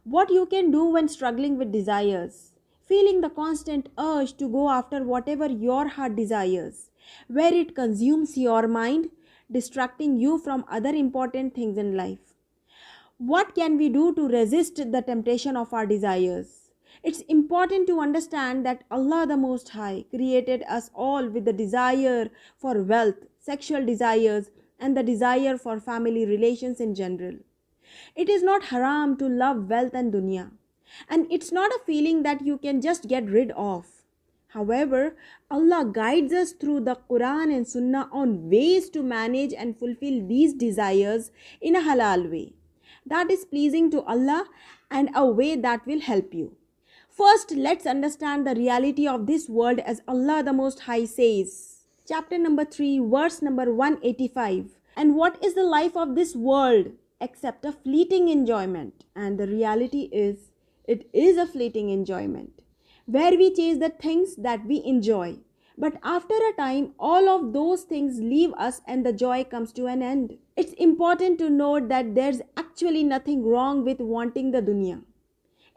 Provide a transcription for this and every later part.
What you can do when struggling with desires, feeling the constant urge to go after whatever your heart desires, where it consumes your mind, distracting you from other important things in life. What can we do to resist the temptation of our desires? It's important to understand that Allah the Most High created us all with the desire for wealth, sexual desires, and the desire for family relations in general. It is not haram to love wealth and dunya, and it's not a feeling that you can just get rid of. However, Allah guides us through the Quran and Sunnah on ways to manage and fulfill these desires in a halal way that is pleasing to Allah and a way that will help you. First, let's understand the reality of this world as Allah the Most High says. Chapter number 3, verse number 185. And what is the life of this world except a fleeting enjoyment? And the reality is, it is a fleeting enjoyment where we chase the things that we enjoy. But after a time, all of those things leave us and the joy comes to an end. It's important to note that there's actually nothing wrong with wanting the dunya.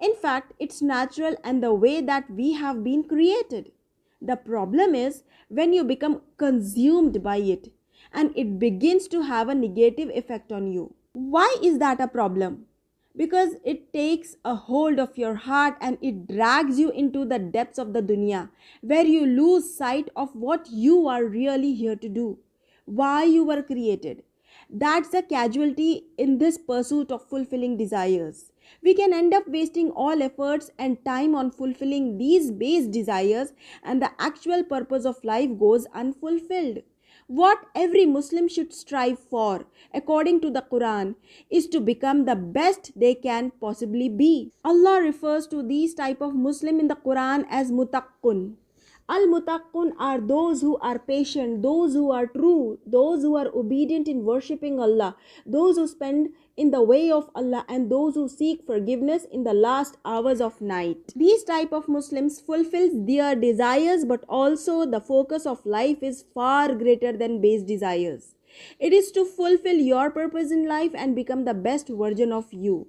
In fact, it's natural and the way that we have been created. The problem is when you become consumed by it and it begins to have a negative effect on you. Why is that a problem? Because it takes a hold of your heart and it drags you into the depths of the dunya, where you lose sight of what you are really here to do, why you were created. That's the casualty in this pursuit of fulfilling desires. We can end up wasting all efforts and time on fulfilling these base desires, and the actual purpose of life goes unfulfilled. What every Muslim should strive for, according to the Quran, is to become the best they can possibly be. Allah refers to these type of Muslim in the Quran as mutaqqun. Al-Mutaqqun are those who are patient, those who are true, those who are obedient in worshipping Allah, those who spend in the way of Allah, and those who seek forgiveness in the last hours of night. These type of Muslims fulfills their desires, but also the focus of life is far greater than base desires. It is to fulfill your purpose in life and become the best version of you.